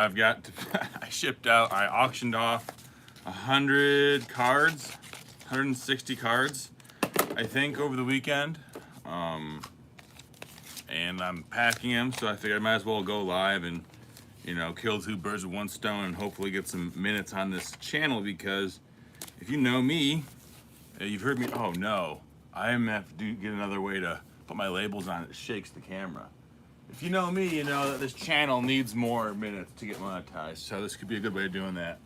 I've got to, I auctioned off 100 cards, 160 cards, I think, over the weekend. And I'm packing them, so I figured I might as well go live and, you know, kill two birds with one stone and hopefully get some minutes on this channel, because if you know me, you've heard me, oh no, I am gonna have to get another way to put my labels on it shakes the camera. If you know me, you know that this channel needs more minutes to get monetized, so this could be a good way of doing that.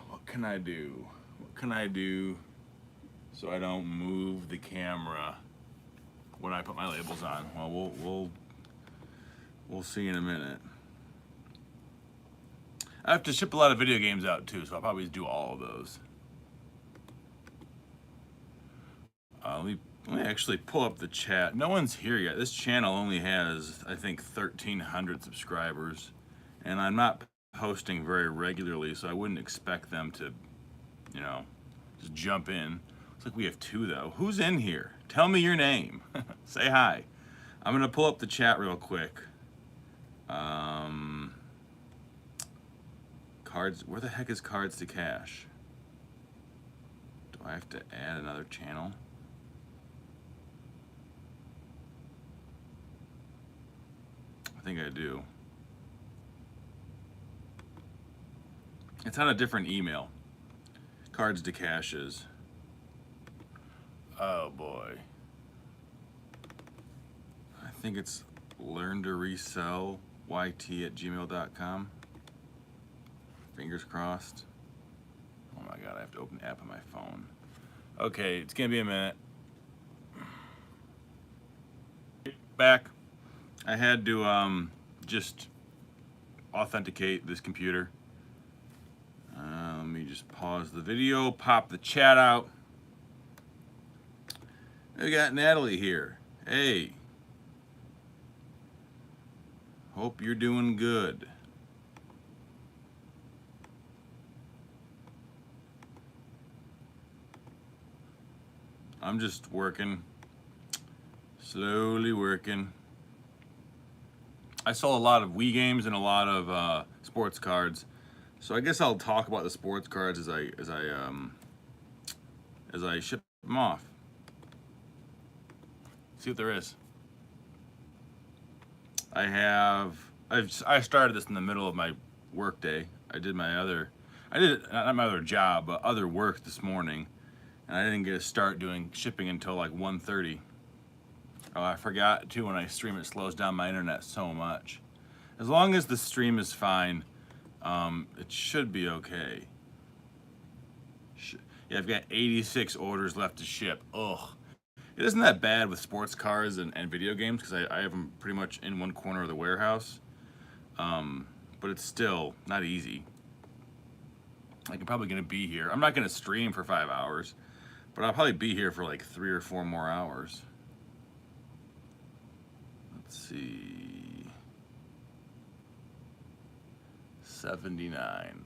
What can I do? What can I do so I don't move the camera when I put my labels on? Well, we'll see in a minute. I have to ship a lot of video games out too, so I'll probably do all of those. Let me actually pull up the chat. No one's here yet. This channel only has, I think, 1,300 subscribers, and I'm not posting very regularly, so I wouldn't expect them to, you know, just jump in. Looks like we have two though. Who's in here? Tell me your name. Say hi. I'm gonna pull up the chat real quick. Cards. Where the heck is Cards to Cash? Do I have to add another channel? I think I do. It's on a different email. Cards to Cash is. Oh boy. I think it's learn-to-resell-yt@gmail.com. Fingers crossed. Oh my god, I have to open the app on my phone. Okay, it's gonna be a minute. Back. I had to just authenticate this computer. Let me just pause the video, pop the chat out. We got Natalie here. Hey. Hope you're doing good. I'm just working. Slowly working. I sold a lot of Wii games and a lot of sports cards, so I guess I'll talk about the sports cards as I ship them off. See what there is. I started this in the middle of my work day. Not my other job, but other work this morning, and I didn't get to start doing shipping until like 1:30. Oh, I forgot too, when I stream it slows down my internet so much. As long as the stream is fine, it should be okay. Yeah, I've got 86 orders left to ship. Ugh. It isn't that bad with sports cars and video games, because I have them pretty much in one corner of the warehouse. But it's still not easy. Like, I'm probably gonna be here. I'm not gonna stream for 5 hours, but I'll probably be here for like 3 or 4 more hours. Let's see. 79.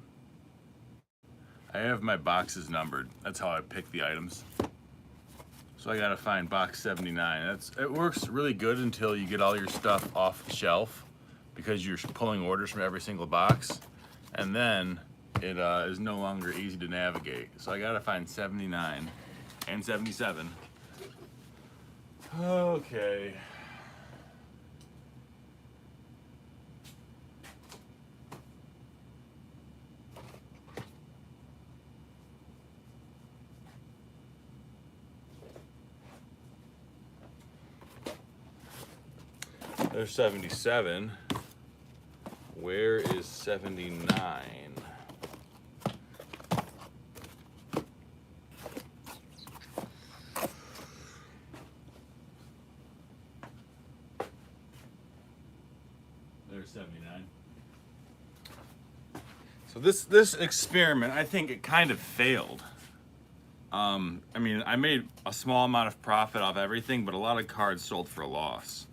I have my boxes numbered. That's how I pick the items. So I gotta find box 79. It works really good until you get all your stuff off the shelf, because you're pulling orders from every single box, and then it is no longer easy to navigate. So I gotta find 79 and 77. Okay. There's 77. Where is 79? There's 79. So this experiment, I think it kind of failed. I mean, I made a small amount of profit off everything, but a lot of cards sold for a loss.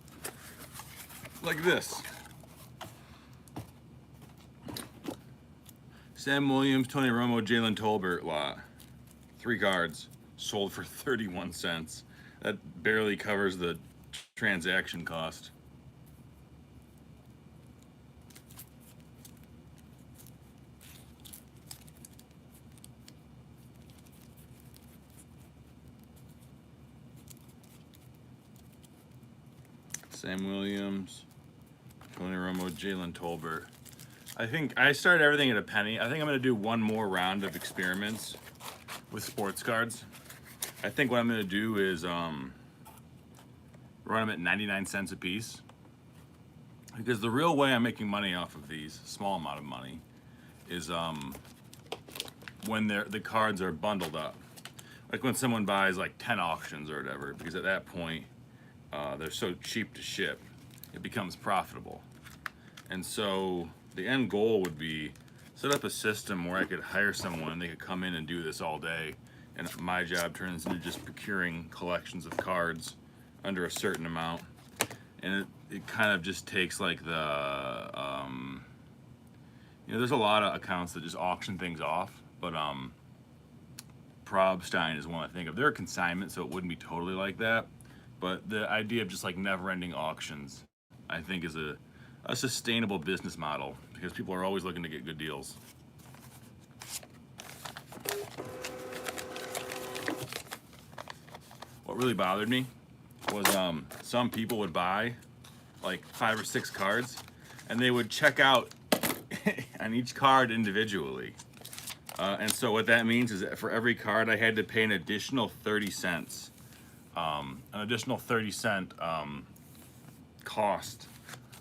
Like this. Sam Williams, Tony Romo, Jalen Tolbert lot. 3 cards, sold for 31 cents. That barely covers the transaction cost. Sam Williams, Tony Romo, Jalen Tolbert. I think I started everything at a penny. I think I'm going to do one more round of experiments with sports cards. I think what I'm going to do is run them at 99 cents a piece. Because the real way I'm making money off of these, small amount of money, is when the cards are bundled up. Like when someone buys like 10 auctions or whatever, because at that point, they're so cheap to ship, it becomes profitable. And so the end goal would be set up a system where I could hire someone and they could come in and do this all day. And my job turns into just procuring collections of cards under a certain amount. And it kind of just takes like the, there's a lot of accounts that just auction things off, but Probstein is one I think of. They're a consignment, so it wouldn't be totally like that. But the idea of just like never-ending auctions, I think, is a sustainable business model because people are always looking to get good deals. What really bothered me was some people would buy like 5 or 6 cards and they would check out on each card individually. And so what that means is that for every card I had to pay an additional 30 cents. An additional 30-cent cost.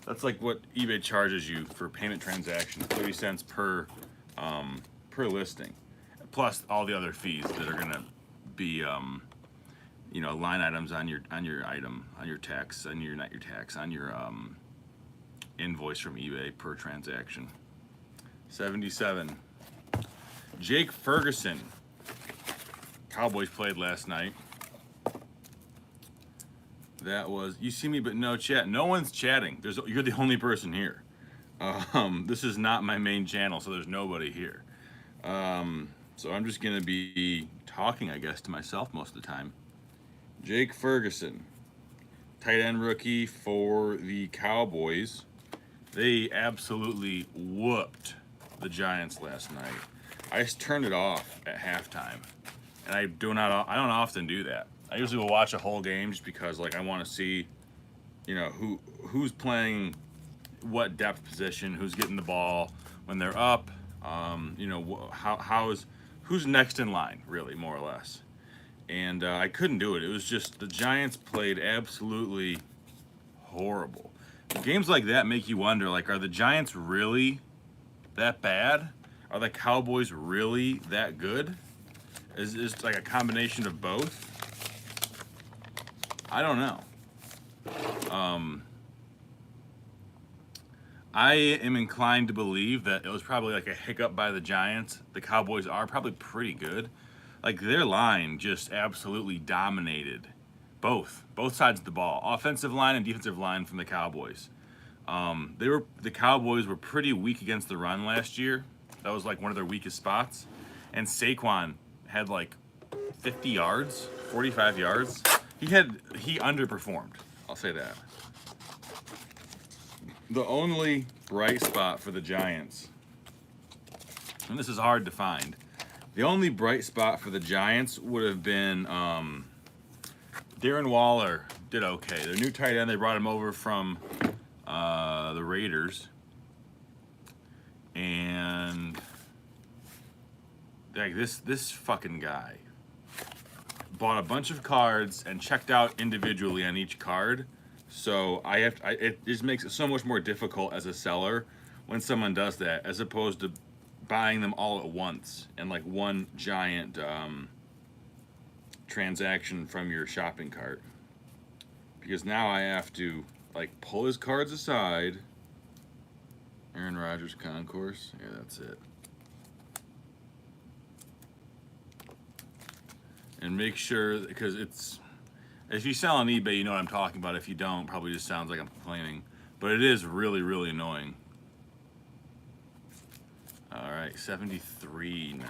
That's like what eBay charges you for payment transactions, 30 cents per listing, plus all the other fees that are gonna be line items on your item, on your tax, on your invoice from eBay per transaction. 77. Jake Ferguson. Cowboys played last night. That was, you see me but no chat. No one's chatting. You're the only person here. This is not my main channel, so there's nobody here. So I'm just gonna be talking, I guess, to myself most of the time. Jake Ferguson, tight end rookie for the Cowboys. They absolutely whooped the Giants last night. I just turned it off at halftime, and I don't often do that. I usually will watch a whole game just because, like, I want to see, who's playing what depth position, who's getting the ball when they're up, who's next in line, really, more or less. And I couldn't do it. It was just the Giants played absolutely horrible. Games like that make you wonder, like, are the Giants really that bad? Are the Cowboys really that good? Is it like a combination of both? I don't know. I am inclined to believe that it was probably like a hiccup by the Giants. The Cowboys are probably pretty good. Like, their line just absolutely dominated both sides of the ball, offensive line and defensive line from the Cowboys. The Cowboys were pretty weak against the run last year. That was like one of their weakest spots. And Saquon had like 50 yards, 45 yards. He underperformed. I'll say that. The only bright spot for the Giants, and this is hard to find, the only bright spot for the Giants would have been Darren Waller did okay. Their new tight end, they brought him over from the Raiders. And like this fucking guy bought a bunch of cards and checked out individually on each card. So it just makes it so much more difficult as a seller when someone does that, as opposed to buying them all at once and like one giant transaction from your shopping cart. Because now I have to like pull his cards aside. Aaron Rodgers concourse. Yeah, that's it. And make sure, because if you sell on eBay, you know what I'm talking about. If you don't, probably just sounds like I'm complaining. But it is really, really annoying. All right, 73 now.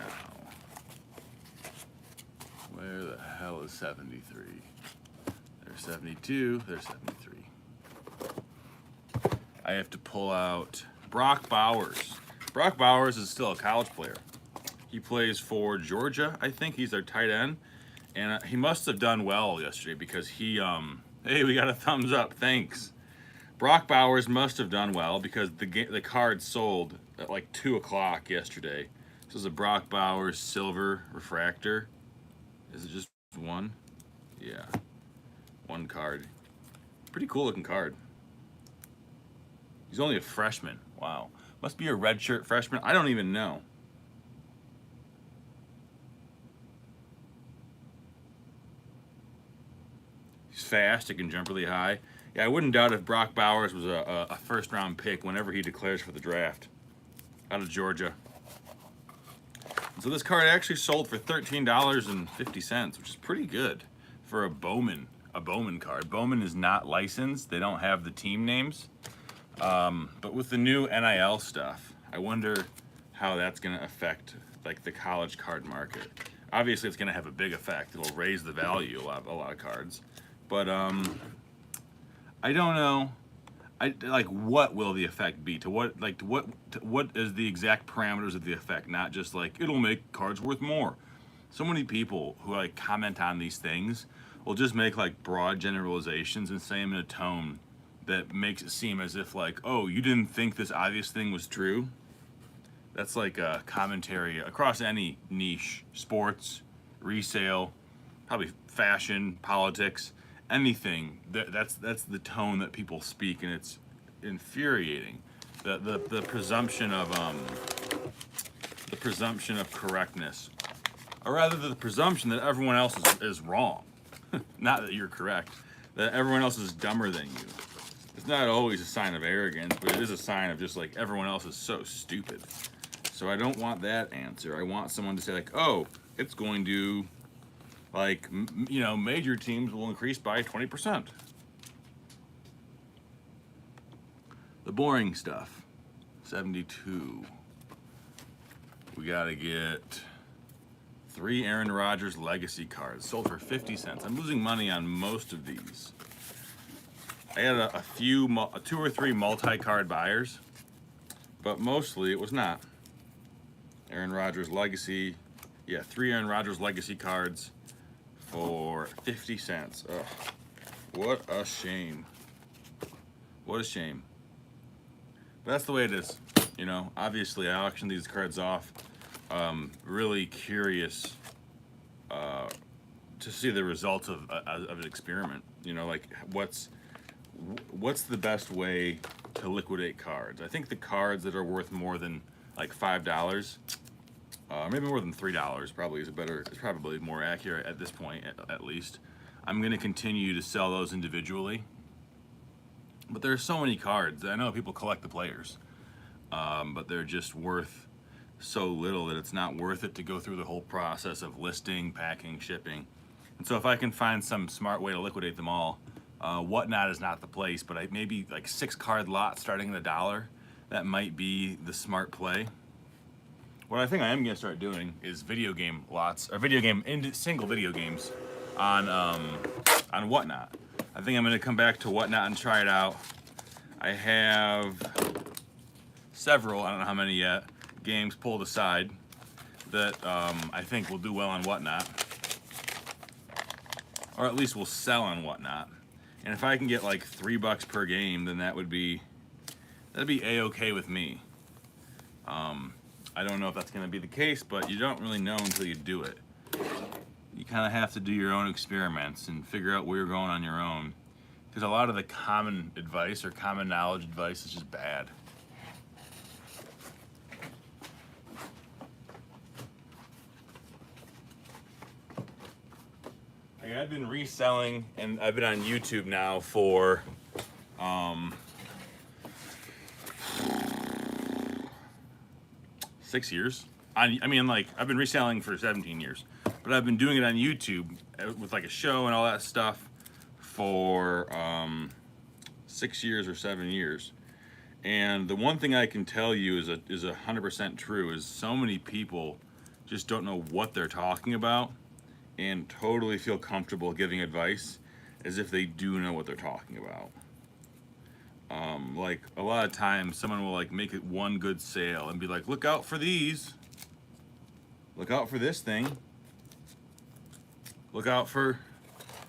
Where the hell is 73? There's 72, there's 73. I have to pull out Brock Bowers. Brock Bowers is still a college player. He plays for Georgia, I think. He's their tight end. And he must have done well yesterday because he, hey, we got a thumbs up, thanks. Brock Bowers must have done well because the card sold at like 2 o'clock yesterday. This is a Brock Bowers silver refractor. Is it just one? Yeah, one card. Pretty cool looking card. He's only a freshman. Wow. Must be a redshirt freshman. I don't even know. He's fast. He can jump really high. Yeah, I wouldn't doubt if Brock Bowers was a first-round pick whenever he declares for the draft. Out of Georgia. So this card actually sold for $13.50, which is pretty good for a Bowman card. Bowman is not licensed. They don't have the team names. But with the new NIL stuff, I wonder how that's going to affect like the college card market. Obviously, it's going to have a big effect. It'll raise the value of a lot of cards. But I don't know. What will the effect be? What is the exact parameters of the effect? Not just like it'll make cards worth more. So many people who like comment on these things will just make like broad generalizations and say them in a tone that makes it seem as if like, oh, you didn't think this obvious thing was true. That's like a commentary across any niche, sports, resale, probably fashion, politics, anything. That's the tone that people speak, and it's infuriating. The presumption of correctness, or rather the presumption that everyone else is wrong. Not that you're correct, that everyone else is dumber than you. It's not always a sign of arrogance, but it is a sign of just like everyone else is so stupid. So I don't want that answer. I want someone to say like, oh, it's going to, like, major teams will increase by 20%. The boring stuff, 72. We gotta get 3 Aaron Rodgers legacy cards, sold for 50 cents. I'm losing money on most of these. I had a few, 2 or 3 multi-card buyers, but mostly it was not. Aaron Rodgers legacy, yeah, 3 Aaron Rodgers legacy cards for 50 cents. Ugh, what a shame. What a shame. But that's the way it is. Obviously I auctioned these cards off. Really curious to see the results of an experiment. Like what's the best way to liquidate cards? I think the cards that are worth more than like $5, maybe more than $3, probably is probably more accurate at this point, at least. I'm going to continue to sell those individually. But there are so many cards. I know people collect the players, but they're just worth so little that it's not worth it to go through the whole process of listing, packing, shipping. And so if I can find some smart way to liquidate them all, Whatnot is not the place, but maybe like 6 card lots starting at $1. That might be the smart play. What I think I am going to start doing is video game lots, or single video games on Whatnot. I think I'm going to come back to Whatnot and try it out. I have several, I don't know how many yet, games pulled aside that I think will do well on Whatnot, or at least will sell on Whatnot. And if I can get like $3 per game, then that'd be a-okay with me. I don't know if that's going to be the case, but you don't really know until you do it. You kind of have to do your own experiments and figure out where you're going on your own, because a lot of the common advice or common knowledge advice is just bad. Like, I've been reselling, and I've been on YouTube now for 6 years. I've been reselling for 17 years, but I've been doing it on YouTube with like a show and all that stuff for 6 years or 7 years. And the one thing I can tell you is 100% true is so many people just don't know what they're talking about and totally feel comfortable giving advice as if they do know what they're talking about. Like a lot of times someone will like make it one good sale and be like, look out for these. Look out for this thing. Look out for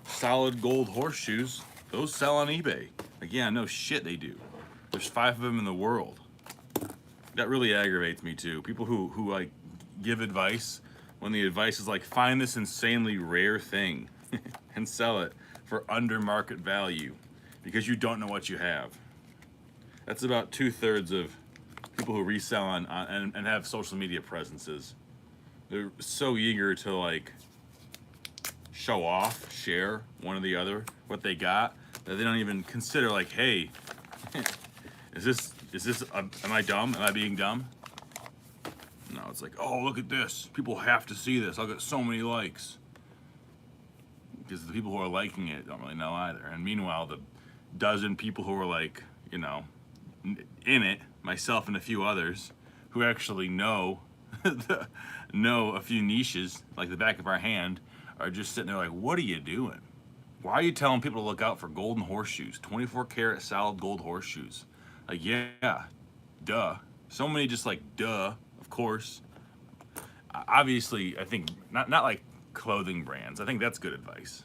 solid gold horseshoes. Those sell on eBay. Like, yeah, no shit they do. There's 5 of them in the world. That really aggravates me too. People who like give advice when the advice is like, find this insanely rare thing and sell it for under market value because you don't know what you have. That's about 2/3 of people who resell on and have social media presences. They're so eager to like show off, share one or the other what they got that they don't even consider like, hey, am I dumb? Am I being dumb? No, it's like, oh, look at this. People have to see this. I'll get so many likes. Because the people who are liking it don't really know either. And meanwhile, the dozen people who are like, you know, in it, myself and a few others, who actually know know a few niches like the back of our hand, are just sitting there like, what are you doing? Why are you telling people to look out for golden horseshoes, 24 karat solid gold horseshoes? Like, yeah, duh. So many just like, duh, of course. Obviously, I think not like clothing brands. I think that's good advice.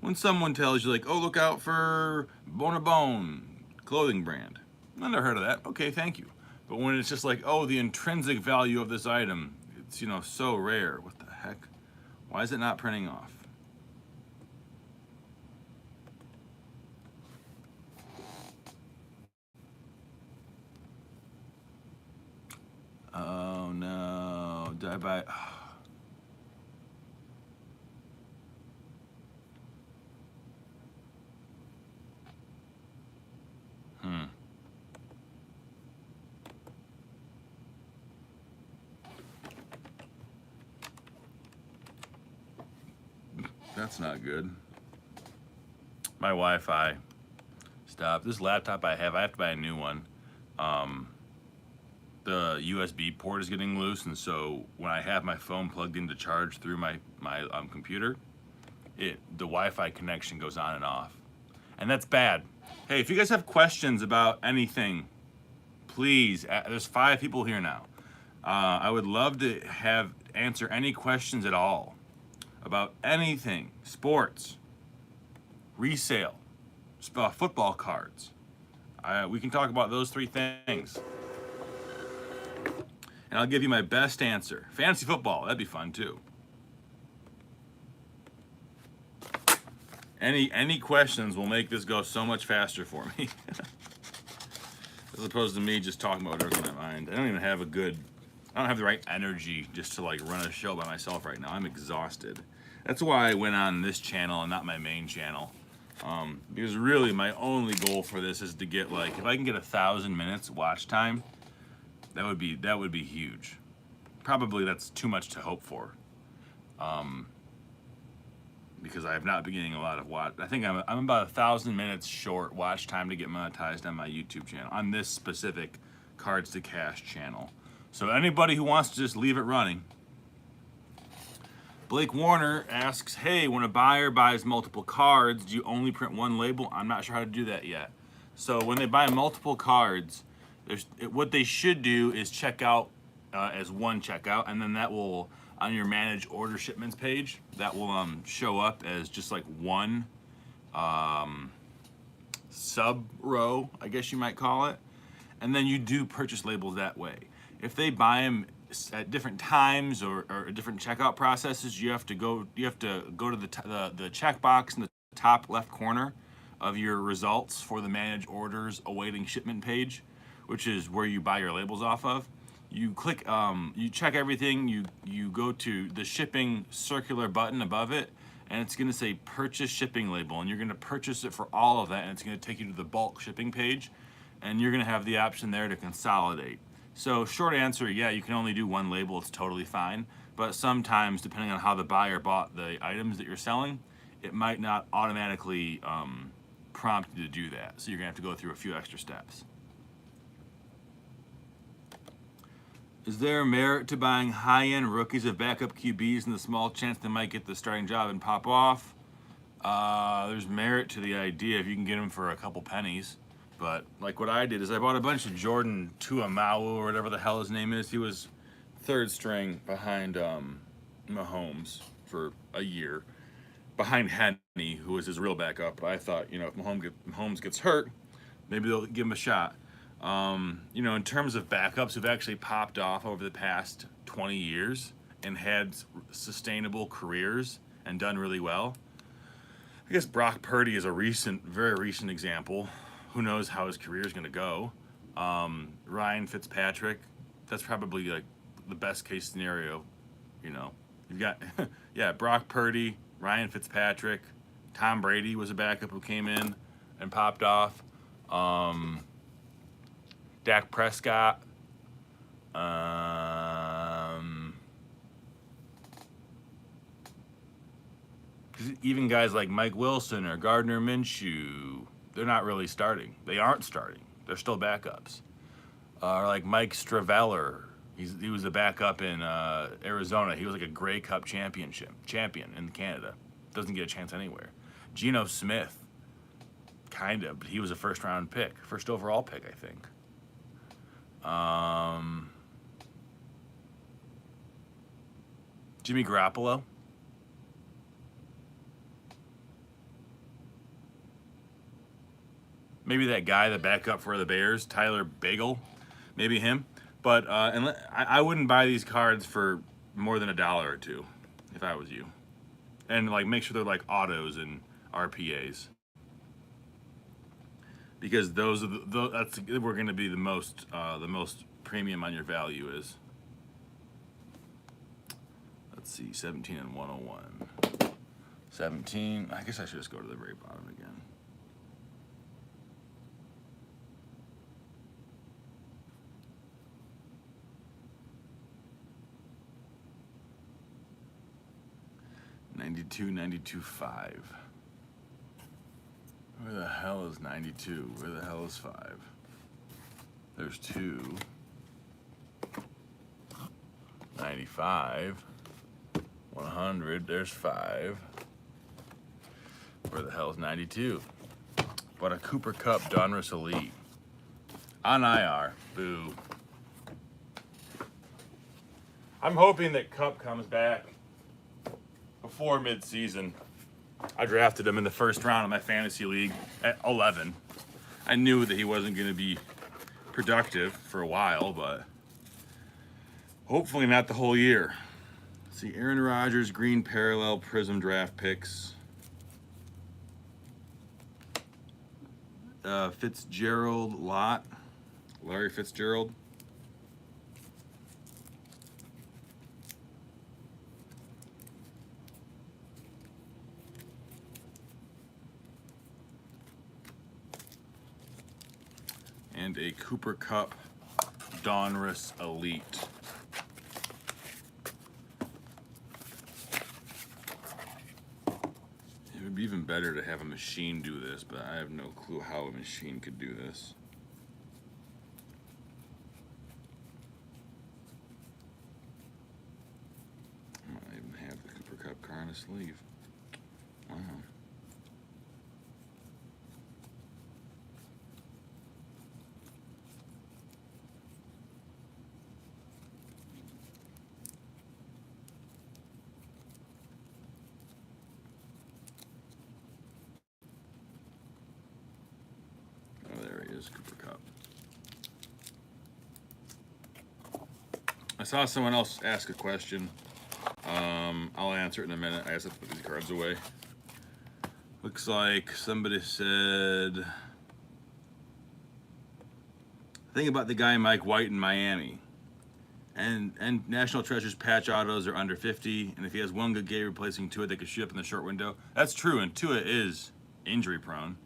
When someone tells you like, oh, look out for Bonabone clothing brand. I've never heard of that. Okay, thank you. But when it's just like, oh, the intrinsic value of this item, it's, you know, so rare. What the heck? Why is it not printing off? Oh no, did I buy? That's not good. My Wi-Fi stopped. This laptop I have to buy a new one. The USB port is getting loose, and so when I have my phone plugged in to charge through my computer, the Wi-Fi connection goes on and off, and that's bad. Hey, if you guys have questions about anything, please. There's 5 people here now. I would love to answer any questions at all about anything, sports, resale, football cards. We can talk about those 3 things. And I'll give you my best answer. Fantasy football, that'd be fun too. Any questions will make this go so much faster for me. As opposed to me just talking about whatever's in my mind. I don't have the right energy just to like run a show by myself right now. I'm exhausted. That's why I went on this channel and not my main channel. Because really my only goal for this is to get like, if I can get 1,000 minutes watch time, that would be huge. Probably that's too much to hope for. Because I have not been getting a lot of watch. I think I'm about 1,000 minutes short watch time to get monetized on my YouTube channel, on this specific Cards to Cash channel. So anybody who wants to just leave it running. Blake Warner asks, hey, when a buyer buys multiple cards, do you only print one label? I'm not sure how to do that yet. So when they buy multiple cards, what they should do is check out as one checkout, and then that will, on your manage order shipments page, that will show up as just like one sub row, I guess you might call it. And then you do purchase labels that way. If they buy them at different times or different checkout processes, you have to go to the checkbox in the top left corner of your results for the manage orders awaiting shipment page, which is where you buy your labels off of. You click, you check everything, you go to the shipping circular button above it, and it's gonna say purchase shipping label, and you're gonna purchase it for all of that, and it's gonna take you to the bulk shipping page, and you're gonna have the option there to consolidate. So short answer, yeah, you can only do one label, it's totally fine, but sometimes, depending on how the buyer bought the items that you're selling, it might not automatically prompt you to do that, so you're gonna have to go through a few extra steps. Is there merit to buying high-end rookies of backup QBs and the small chance they might get the starting job and pop off? There's merit to the idea if you can get them for a couple pennies. But like what I did is I bought a bunch of Jordan Tuamau or whatever the hell his name is. He was 3rd string behind Mahomes for a year. behind Henny, who was his real backup. But I thought, if Mahomes gets hurt, maybe they'll give him a shot. In terms of backups who've actually popped off over the past 20 years and had sustainable careers and done really well, I guess Brock Purdy is a very recent example. Who knows how his career is going to go? Ryan Fitzpatrick, that's probably like the best case scenario. You've got, yeah, Brock Purdy, Ryan Fitzpatrick, Tom Brady was a backup who came in and popped off. Dak Prescott. Even guys like Mike Wilson or Gardner Minshew, they're not really starting. They aren't starting. They're still backups. Or like Mike Straveller. He was a backup in Arizona. He was like a Grey Cup champion in Canada. Doesn't get a chance anywhere. Geno Smith, kind of, but he was a first overall pick, I think. Jimmy Garoppolo. Maybe that guy, the backup for the Bears, Tyler Bagel, maybe him. But I wouldn't buy these cards for more than $1 or $2 if I was you. And like make sure they're like autos and RPAs, because those are that's we're going to be the most premium on your value is. Let's see, 17 and 101. 17. I guess I should just go to the very bottom again. $92.5. Where the hell is 92? Where the hell is 5? There's 2. 95. 100. There's 5. Where the hell is 92? What a Cooper Kupp Donruss Elite. On IR. Boo. I'm hoping that Kupp comes back before mid-season. I drafted him in the first round of my fantasy league at 11. I knew that he wasn't going to be productive for a while, but hopefully not the whole year. Let's see, Aaron Rodgers, green parallel prism draft picks. Fitzgerald lot. Larry Fitzgerald. And a Cooper Kupp Donruss Elite. It would be even better to have a machine do this, but I have no clue how a machine could do this. I might even have the Cooper Kupp car on a sleeve. Wow. Cooper Kupp. I saw someone else ask a question. I'll answer it in a minute. I just have to put these cards away. Looks like somebody said, think about the guy Mike White in Miami. And National Treasure's patch autos are under 50, and if he has one good game replacing Tua, they could shoot up in the short window. That's true, and Tua is injury prone.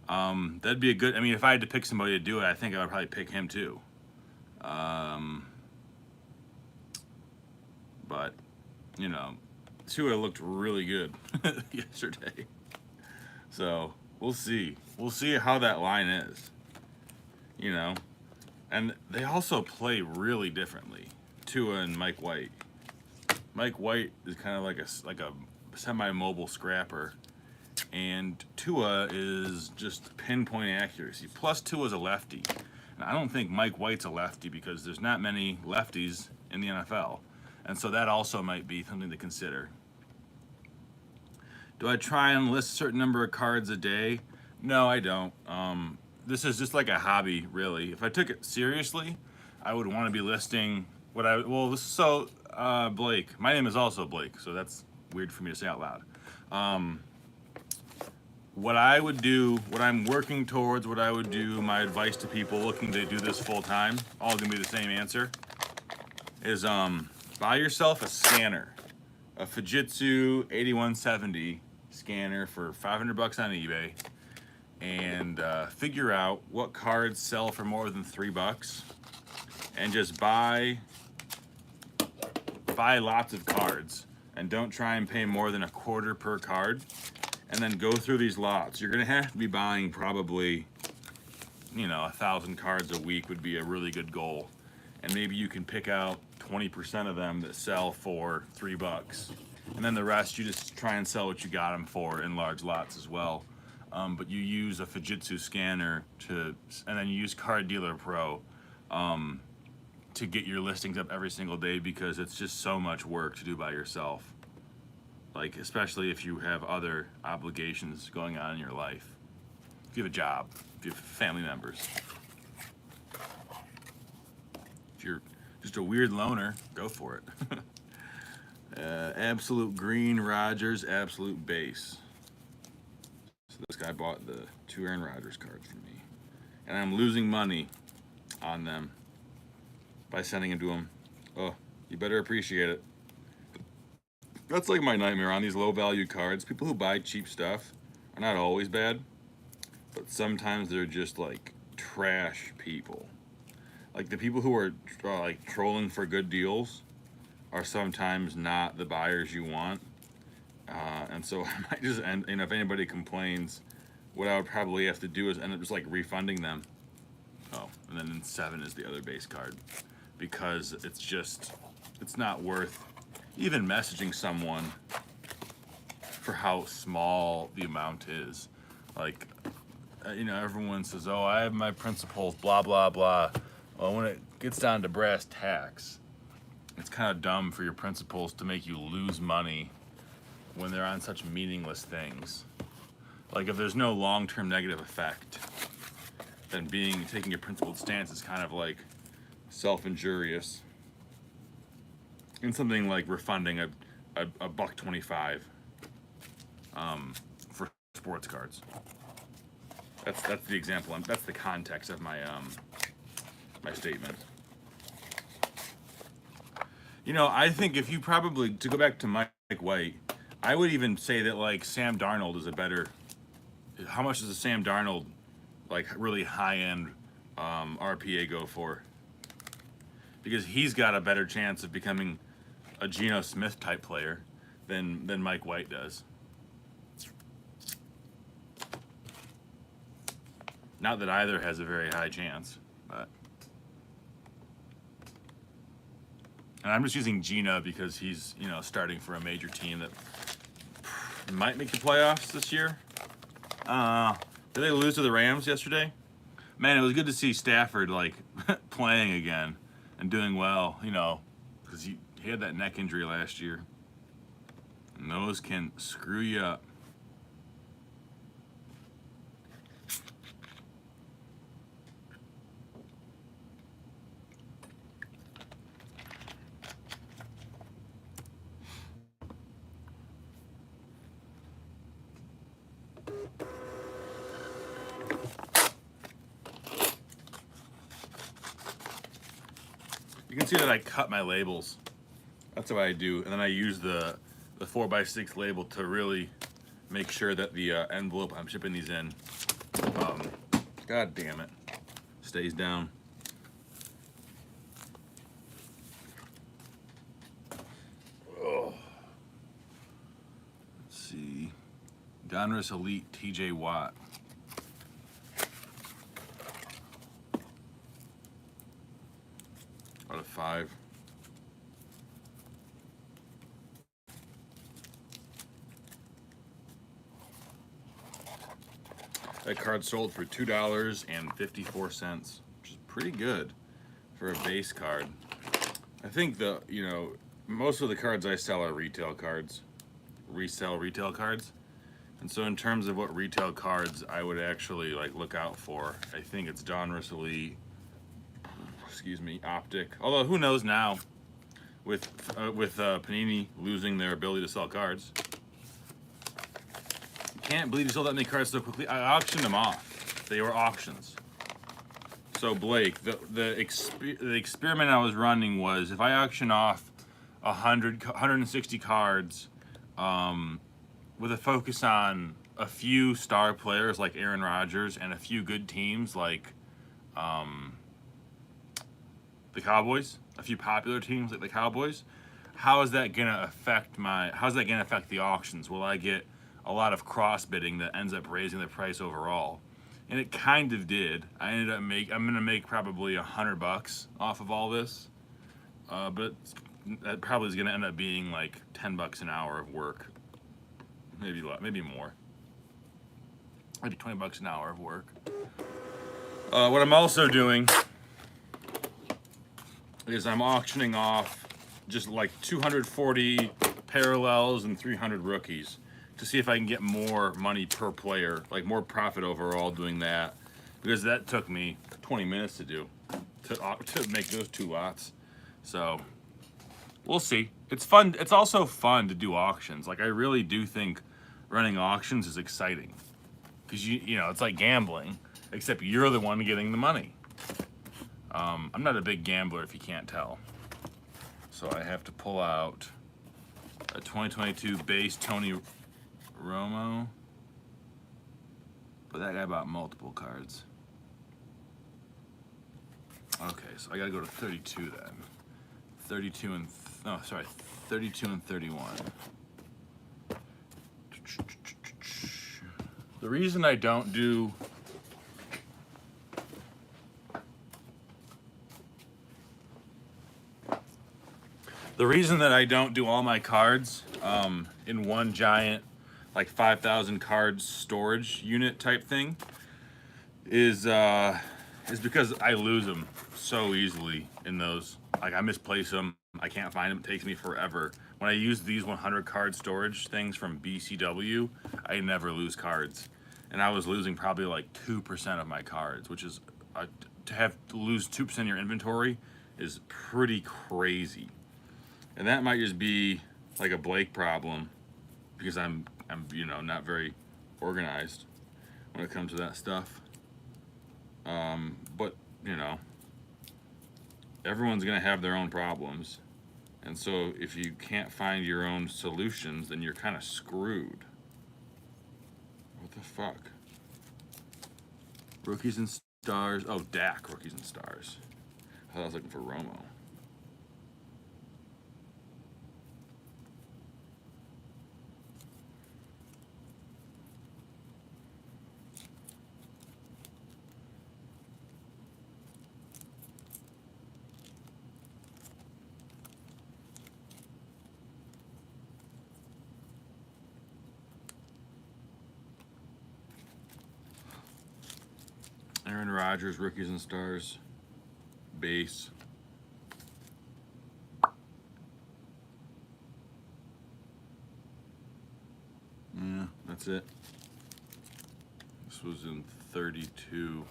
That'd be a good. I mean, if I had to pick somebody to do it, I think I would probably pick him too. But Tua looked really good yesterday. So we'll see. We'll see how that line is. And they also play really differently. Tua and Mike White. Mike White is kind of like a semi-mobile scrapper. And Tua is just pinpoint accuracy. Plus, Tua's a lefty. And I don't think Mike White's a lefty because there's not many lefties in the NFL. And so that also might be something to consider. Do I try and list a certain number of cards a day? No, I don't. This is just like a hobby, really. If I took it seriously, I would want to be listing what I, well, this is so, Blake. My name is also Blake, so that's weird for me to say out loud. What I would do, what I'm working towards, what I would do, my advice to people looking to do this full time, all gonna be the same answer, is buy yourself a scanner, a Fujitsu 8170 scanner for 500 bucks on eBay, and figure out what cards sell for more than $3, and just buy lots of cards, and don't try and pay more than a quarter per card, and then go through these lots. You're gonna have to be buying probably, 1,000 cards a week would be a really good goal, and maybe you can pick out 20% of them that sell for $3, and then the rest you just try and sell what you got them for in large lots as well. But you use a Fujitsu scanner and then you use Card Dealer Pro to get your listings up every single day, because it's just so much work to do by yourself. Like, especially if you have other obligations going on in your life. If you have a job, if you have family members. If you're just a weird loner, go for it. Absolute Green Rodgers, Absolute Base. So this guy bought the 2 Aaron Rodgers cards from me. And I'm losing money on them by sending them to him. Oh, you better appreciate it. That's like my nightmare on these low value cards. People who buy cheap stuff are not always bad, but sometimes they're just like trash people. Like the people who are like trolling for good deals are sometimes not the buyers you want. And so I might just end, if anybody complains, what I would probably have to do is end up just like refunding them. Oh, and then 7 is the other base card, because it's not worth even messaging someone for how small the amount is. Like, everyone says, oh, I have my principles, blah, blah, blah. Well, when it gets down to brass tacks, it's kind of dumb for your principles to make you lose money when they're on such meaningless things. Like, if there's no long-term negative effect, then taking a principled stance is kind of like self-injurious. And something like refunding a $1.25 for sports cards. That's the example. That's the context of my my statement. I think if you probably, to go back to Mike White, I would even say that like Sam Darnold is a better. How much does a Sam Darnold, like really high-end RPA go for? Because he's got a better chance of becoming a Geno Smith type player than Mike White does. Not that either has a very high chance, but. And I'm just using Geno because he's, starting for a major team that might make the playoffs this year. Did they lose to the Rams yesterday? Man, it was good to see Stafford like playing again and doing well, because he had that neck injury last year. And those can screw you up. You can see that I cut my labels. That's what I do. And then I use the 4x6 label to really make sure that the envelope I'm shipping these in, God damn it, stays down. Oh. Let's see. Donruss Elite TJ Watt. Out of 5. That card sold for $2.54, which is pretty good for a base card. I think most of the cards I sell are retail cards, resell retail cards. And so in terms of what retail cards I would actually like look out for, I think it's Donruss Elite, excuse me, Optic. Although who knows now with Panini losing their ability to sell cards. Can't believe you sold that many cards so quickly. I auctioned them off. They were auctions. So Blake, the experiment I was running was if I auction off 160 cards, with a focus on a few star players like Aaron Rodgers and a few good teams like the Cowboys, a few popular teams like the Cowboys, how's that gonna affect the auctions? Will I get a lot of cross bidding that ends up raising the price overall? And it kind of did. I'm gonna make probably $100 off of all this, but that probably is gonna end up being like $10 an hour of work, maybe more, maybe $20 an hour of work. What I'm also doing is I'm auctioning off just like 240 parallels and 300 rookies to see if I can get more money per player, like more profit overall doing that, because that took me 20 minutes to do, to make those 2 lots. So we'll see. It's fun. It's also fun to do auctions. Like I really do think running auctions is exciting because you know it's like gambling, except you're the one getting the money. I'm not a big gambler if you can't tell. So I have to pull out a 2022 base Tony Romo, but that guy bought multiple cards. Okay, so I gotta go to 32 then. 32 and 31. The reason I don't do all my cards in one giant like 5,000 cards storage unit type thing is because I lose them so easily in those. Like I misplace them, I can't find them, it takes me forever. When I use these 100 card storage things from BCW, I never lose cards. And I was losing probably like 2% of my cards, which is, to lose 2% of your inventory is pretty crazy. And that might just be like a Blake problem because I'm you know, not very organized when it comes to that stuff. But you know, everyone's gonna have their own problems. And so if you can't find your own solutions, then you're kind of screwed. What the fuck? Rookies and stars. Oh, Dak, rookies and stars. I thought I was looking for Romo. Aaron Rodgers, rookies and stars, base. Yeah, that's it. This was in 32.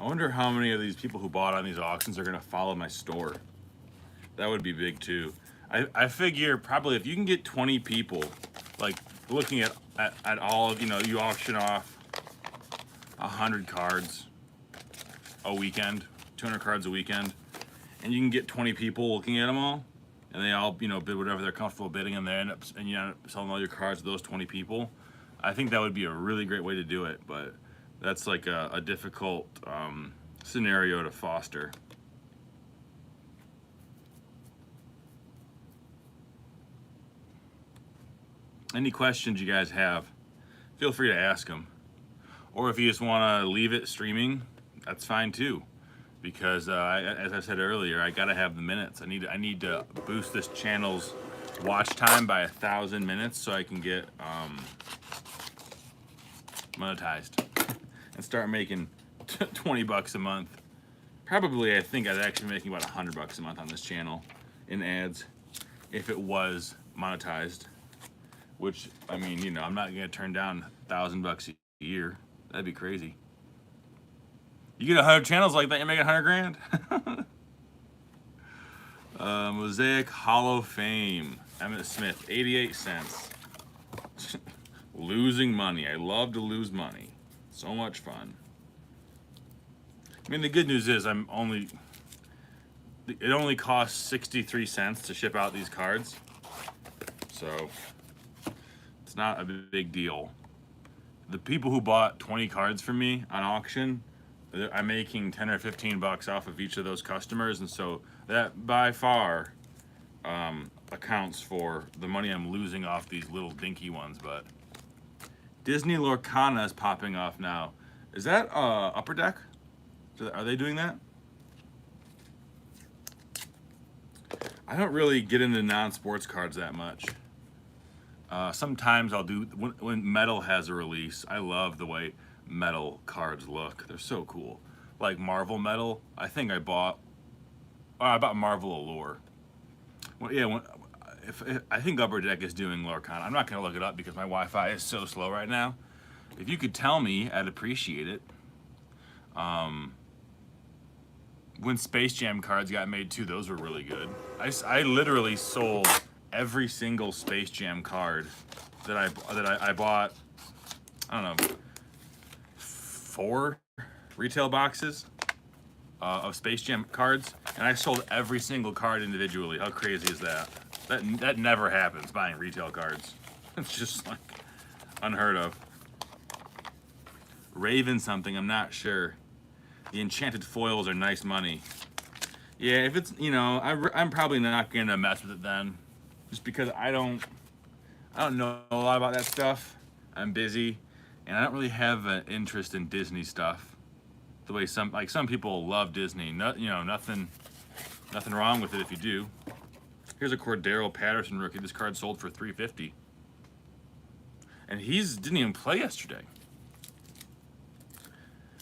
I wonder how many of these people who bought on these auctions are gonna follow my store. That would be big too. I figure probably if you can get 20 people, like looking at all, you know, you auction off 100 cards a weekend, 200 cards a weekend, and you can get 20 people looking at them all, and they all, you know, bid whatever they're comfortable bidding, and you end up selling all your cards to those 20 people. I think that would be a really great way to do it, but that's like a difficult scenario to foster. Any questions you guys have, feel free to ask them. Or if you just want to leave it streaming, that's fine too. Because as I said earlier, I gotta have the minutes. I need to boost this channel's watch time by 1,000 minutes so I can get monetized. and start making 20 bucks a month. Probably, I think I'd actually be making about 100 bucks a month on this channel in ads if it was monetized. Which, I mean, you know, I'm not gonna turn down $1,000 a year. That'd be crazy. You get 100 channels like that, you're making 100 grand. Mosaic Hall of Fame. Emmitt Smith, 88 cents. Losing money. I love to lose money. So much fun. I mean, the good news is it only costs 63 cents to ship out these cards. So it's not a big deal. The people who bought 20 cards from me on auction, I'm making 10 or 15 bucks off of each of those customers, and so that by far accounts for the money I'm losing off these little dinky ones. But Disney Lorcana is popping off now. Is that Upper Deck? Are they doing that? I don't really get into non-sports cards that much. Sometimes I'll do, when Metal has a release, I love the way Metal cards look. They're so cool. Like Marvel Metal, I think I bought Marvel Allure. Well, yeah, I think Upper Deck is doing Lorcana. I'm not gonna look it up because my Wi-Fi is so slow right now. If you could tell me, I'd appreciate it. When Space Jam cards got made too, those were really good. I literally sold every single Space Jam card that I bought. I don't know, 4 retail boxes of Space Jam cards, and I sold every single card individually. How crazy is that? That never happens, buying retail cards. It's just like unheard of. Raven something, I'm not sure. The enchanted foils are nice money. Yeah, if it's, you know, I'm probably not gonna mess with it then, just because I don't know a lot about that stuff. I'm busy, and I don't really have an interest in Disney stuff. The way some people love Disney. No, you know, nothing wrong with it if you do. Here's a Cordero Patterson rookie. This card sold for $350, and didn't even play yesterday.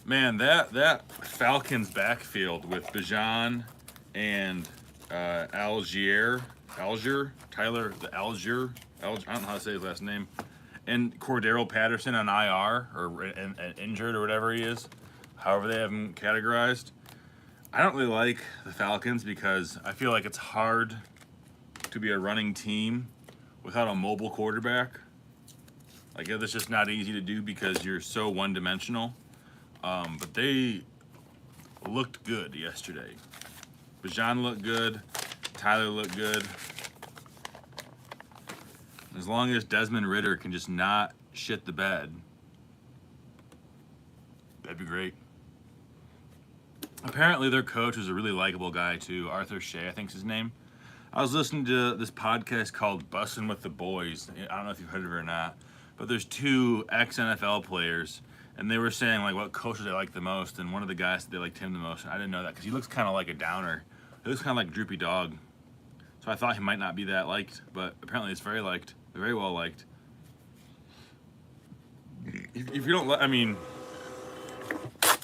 Man, that Falcons backfield with Bijan and Tyler the Algier, I don't know how to say his last name, and Cordero Patterson on IR and injured or whatever he is, however they have him categorized. I don't really like the Falcons because I feel like it's hard to be a running team without a mobile quarterback. Like, it's just not easy to do because you're so one-dimensional. But they looked good yesterday. Bijan looked good. Tyler looked good. As long as Desmond Ridder can just not shit the bed, that'd be great. Apparently their coach is a really likable guy too. Arthur Shea, I think's his name. I was listening to this podcast called Bussin' with the Boys. I don't know if you've heard of it or not, but there's 2 ex-NFL players, and they were saying like what coaches they like the most, and one of the guys said they liked him the most. And I didn't know that because he looks kind of like a downer. He looks kind of like Droopy Dog. So I thought he might not be that liked, but apparently it's very liked, very well liked. If you don't, I mean,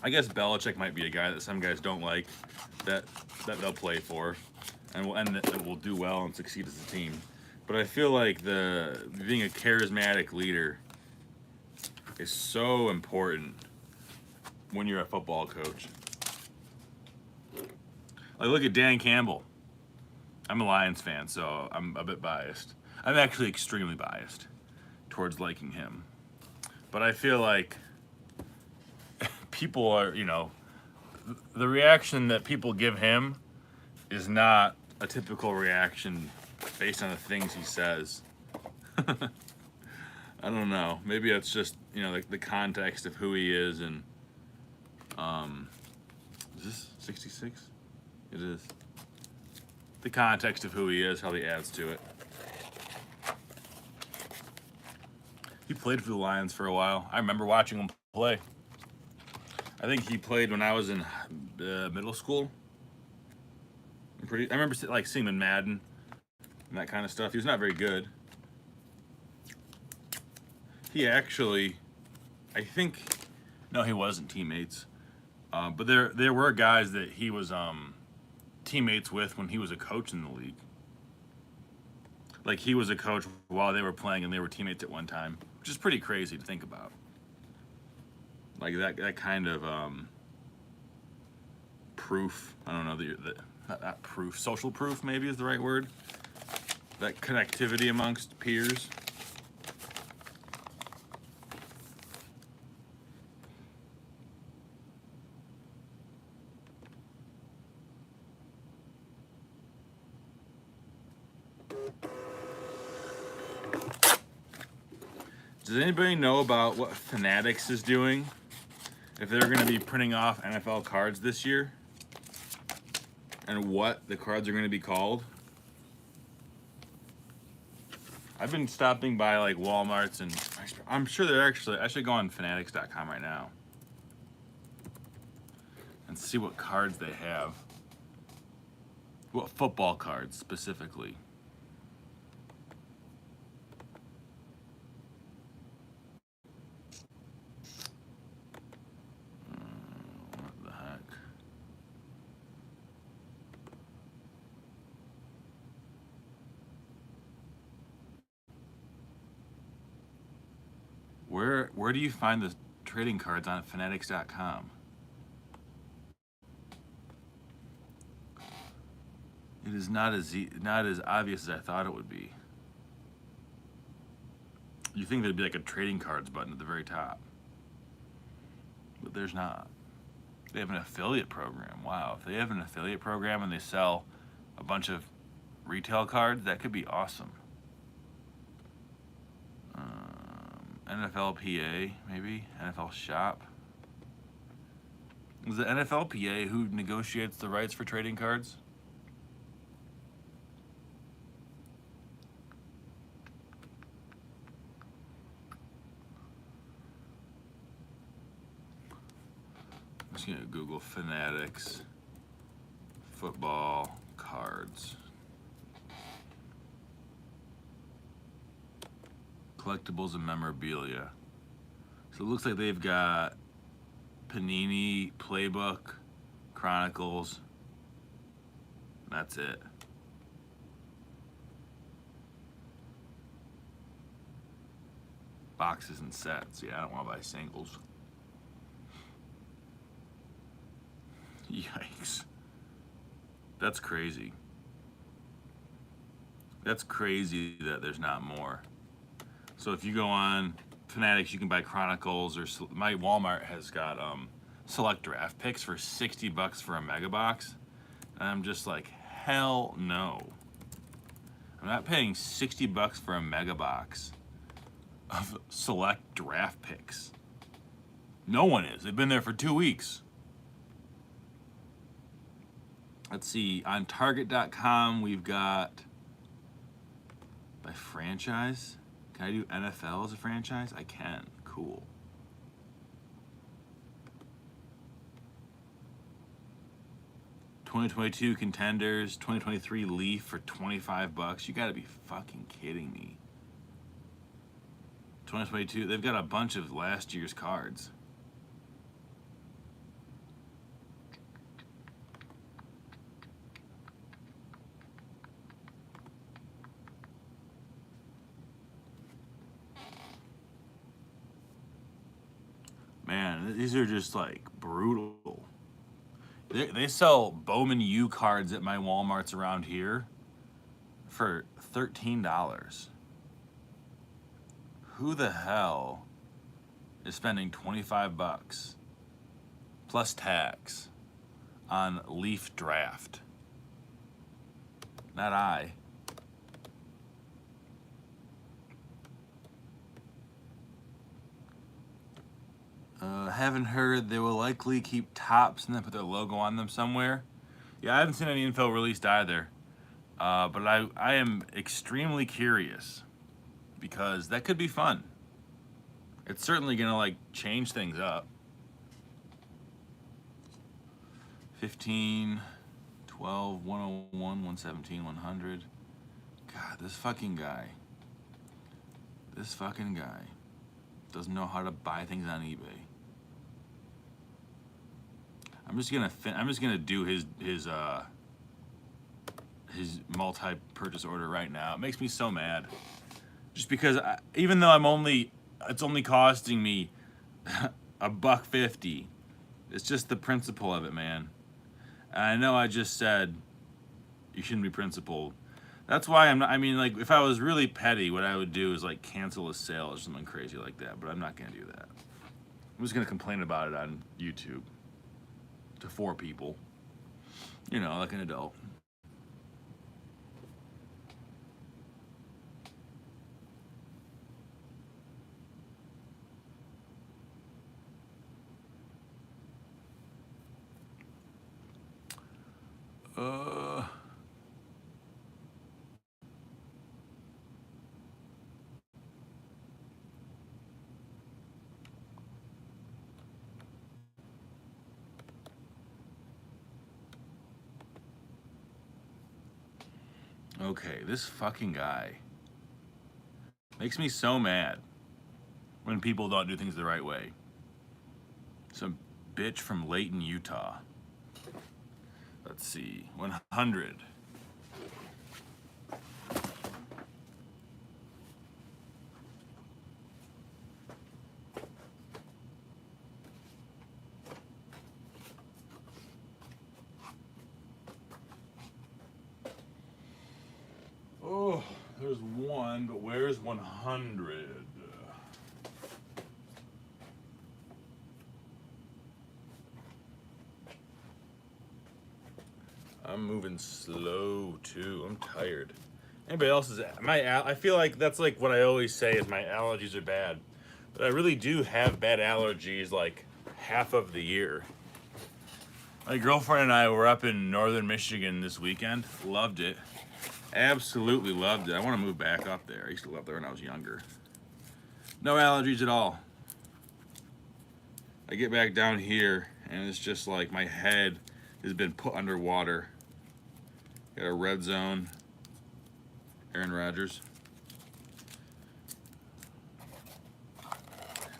I guess Belichick might be a guy that some guys don't like, that they'll play for, and that will do well and succeed as a team. But I feel like being a charismatic leader is so important when you're a football coach. Like, look at Dan Campbell. I'm a Lions fan, so I'm a bit biased. I'm actually extremely biased towards liking him. But I feel like people are, you know, the reaction that people give him is not a typical reaction based on the things he says. I don't know. Maybe it's just, you know, the context of who he is, and is this 66? It is. The context of who he is, how he adds to it. He played for the Lions for a while. I remember watching him play. I think he played when I was in middle school. I remember like seeing him in Madden and that kind of stuff. He was not very good. He actually, I think, No, he wasn't teammates. But there were guys that he was teammates with when he was a coach in the league. Like he was a coach while they were playing and they were teammates at one time, which is pretty crazy to think about. Like that kind of proof. I don't know that proof. Social proof maybe is the right word. That connectivity amongst peers. Does anybody know about what Fanatics is doing? If they're going to be printing off NFL cards this year? And what the cards are going to be called? I've been stopping by like Walmarts and I'm sure they're actually, I should go on fanatics.com right now and see what cards they have. What football cards specifically. What the heck? Where do you find the trading cards on fanatics.com? It is not as obvious as I thought it would be. You think there'd be like a trading cards button at the very top, but there's not. They have an affiliate program. Wow, if they have an affiliate program and they sell a bunch of retail cards, that could be awesome. NFLPA, maybe? NFL Shop? Is it NFLPA who negotiates the rights for trading cards? I'm just gonna Google Fanatics football cards. Collectibles and memorabilia. So it looks like they've got Panini, Playbook, Chronicles. That's it. Boxes and sets. Yeah, I don't want to buy singles. Yikes. That's crazy. That's crazy that there's not more. So if you go on Fanatics, you can buy Chronicles, or my Walmart has got select draft picks for $60 for a mega box. And I'm just like, hell no. I'm not paying $60 for a mega box of select draft picks. No one is. They've been there for 2 weeks. Let's see, on Target.com, we've got by franchise. Can I do NFL as a franchise? I can. Cool. '22 Contenders, 2023 Leaf for $25. You gotta be fucking kidding me. 2022, they've got a bunch of last year's cards. Man, these are just like brutal. They sell Bowman U cards at my Walmarts around here for $13. Who the hell is spending $25 plus tax on Leaf Draft? Not I. Haven't heard they will likely keep tops and then put their logo on them somewhere. Yeah, I haven't seen any info released either. But I am extremely curious because that could be fun. It's certainly gonna like change things up. 15, 12, 101, 117, 100. God, this fucking guy. This fucking guy doesn't know how to buy things on eBay. I'm just gonna do his multi-purchase order right now. It makes me so mad, just because even though it's only costing me $1.50. It's just the principle of it, man. And I know I just said you shouldn't be principled. That's why I'm not. I mean, like, if I was really petty, what I would do is like cancel a sale or something crazy like that. But I'm not gonna do that. I'm just gonna complain about it on YouTube to 4 people. You know, like an adult. Okay, this fucking guy makes me so mad when people don't do things the right way. Some bitch from Layton, Utah. Let's see, 100. Oh, there's one, but where's 100? I'm moving slow too. I'm tired. Anybody else is I feel like that's like what I always say is my allergies are bad, but I really do have bad allergies like half of the year. My girlfriend and I were up in northern Michigan this weekend. Loved it. Absolutely loved it. I want to move back up there. I used to live there when I was younger. No allergies at all. I get back down here and it's just like my head has been put underwater. Got a red zone. Aaron Rodgers.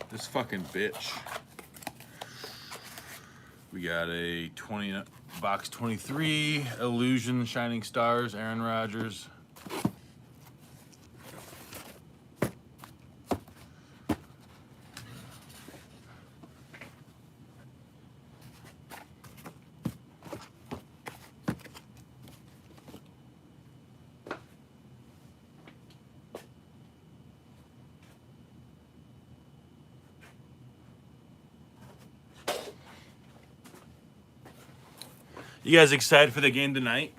This fucking bitch. We got a box 23 Illusion Shining Stars, Aaron Rodgers. You guys excited for the game tonight?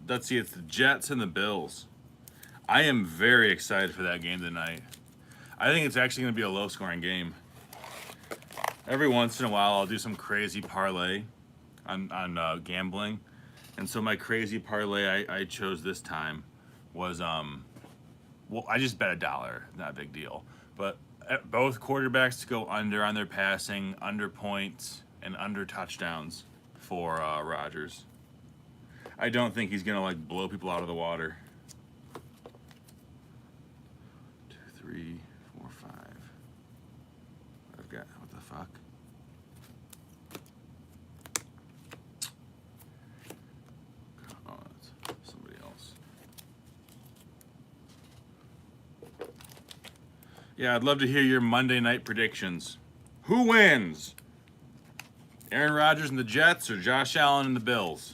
Let's see, it's the Jets and the Bills. I am very excited for that game tonight. I think it's actually going to be a low-scoring game. Every once in a while, I'll do some crazy parlay on gambling. And so my crazy parlay I chose this time was, well, I just bet $1. Not a big deal. But both quarterbacks to go under on their passing, under points, and under touchdowns for Rodgers. I don't think he's going to, like, blow people out of the water. 2, 3, 4, 5. I've got, what the fuck? Oh, that's somebody else. Yeah, I'd love to hear your Monday night predictions. Who wins? Aaron Rodgers and the Jets or Josh Allen and the Bills?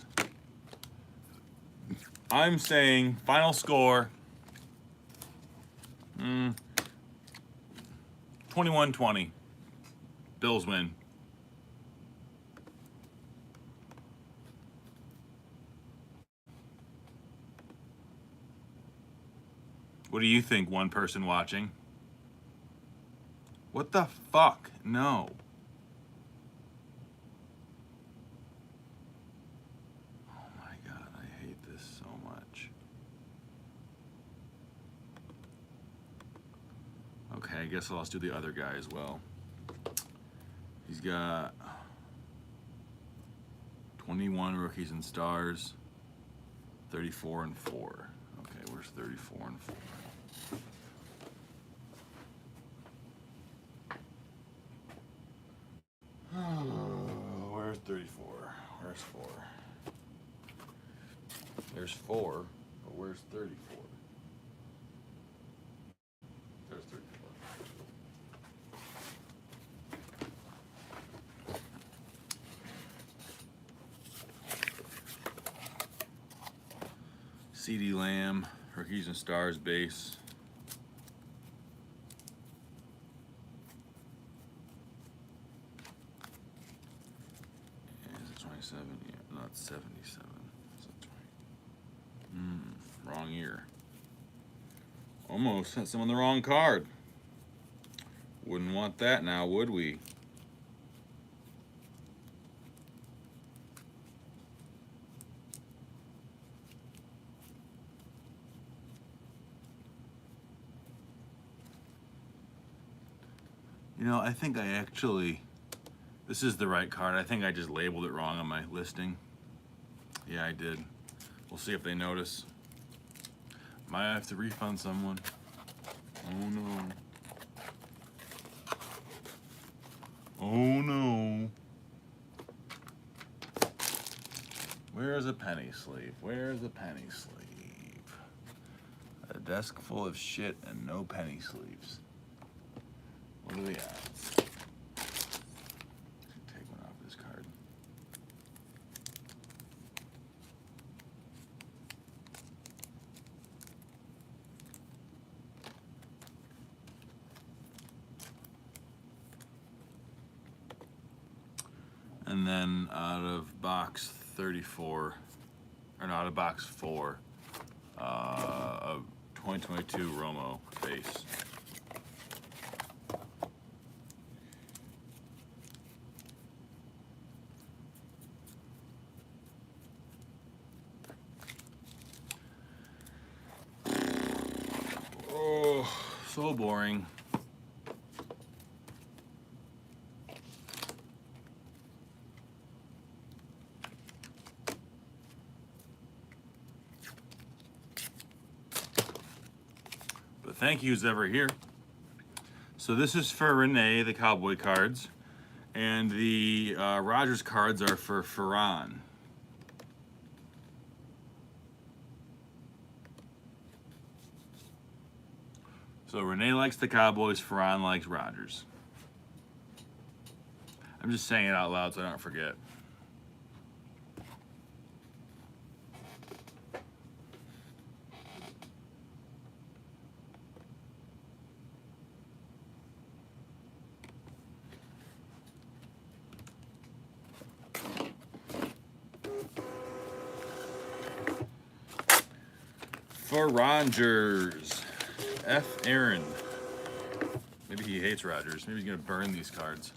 I'm saying final score 21-20. Bills win. What do you think, one person watching? What the fuck? No. Oh my god, I hate this so much. Okay, I guess I'll just do the other guy as well. He's got 21 rookies and stars, 34 and 4. Okay, where's 34 and 4? Oh, where's 34? Where's 4? There's 4, but where's 34? There's 34. CeeDee Lamb, Rookies and Stars base. Is it 27? Yeah, not 77. So wrong year. Almost had someone the wrong card. Wouldn't want that now, would we? You know, I think I actually, this is the right card. I think I just labeled it wrong on my listing. Yeah, I did. We'll see if they notice. Might have to refund someone. Oh no. Oh no. Where's a penny sleeve? Where's a penny sleeve? A desk full of shit and no penny sleeves. What are the odds? Take one off this card. And then out of box 34, or no, out of box 4, a 2022 Romo base. Oh, so boring. But thank you's ever here. So this is for Renee, the Cowboy cards, and the Rogers cards are for Ferran. So Renee likes the Cowboys, Ferran likes Rogers. I'm just saying it out loud so I don't forget. For Rogers, F. Aaron. Maybe he hates Rogers. Maybe he's gonna burn these cards.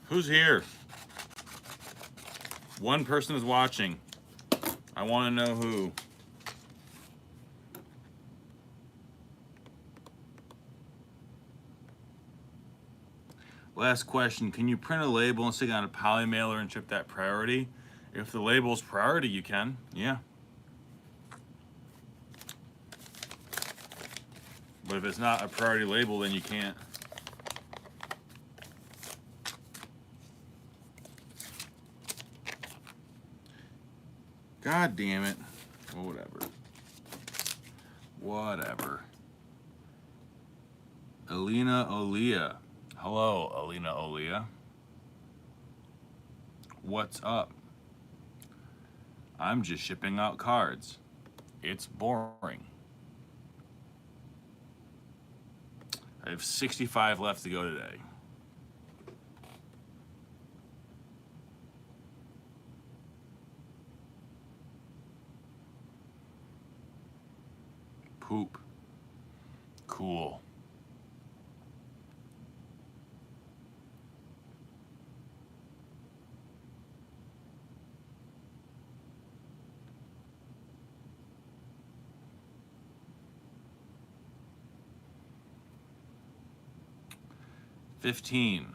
Who's here? One person is watching. I want to know who. Last question. Can you print a label and stick it on a poly mailer and ship that priority? If the label's priority, you can. Yeah. But if it's not a priority label, then you can't. God damn it. Well, whatever. Whatever. Alina Olia. Hello, Alina Olia. What's up? I'm just shipping out cards. It's boring. I have 65 left to go today. Poop. Cool. 15.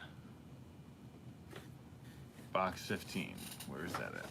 Box 15. Where is that at?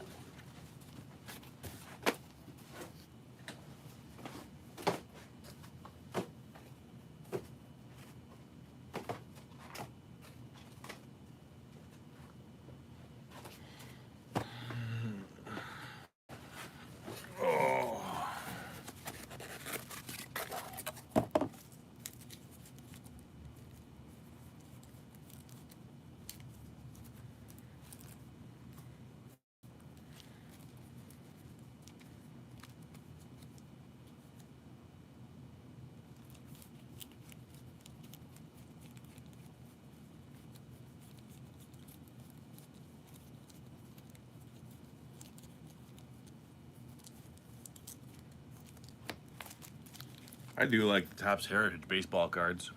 I do like the Topps Heritage baseball cards.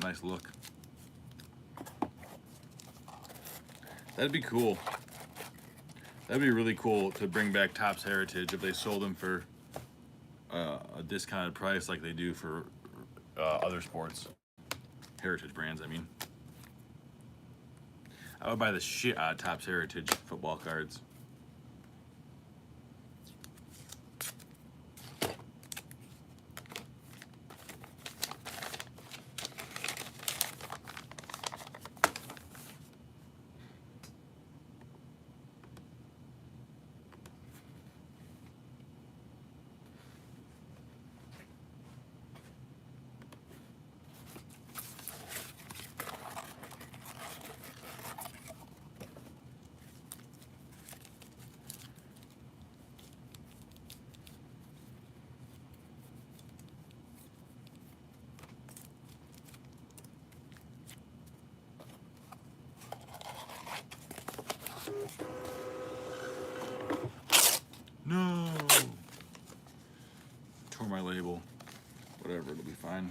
Nice look. That'd be cool. That'd be really cool to bring back Topps Heritage if they sold them for a discounted price like they do for other sports. Heritage brands, I mean. I would buy the shit out of Topps Heritage football cards. No! Tore my label. Whatever, it'll be fine.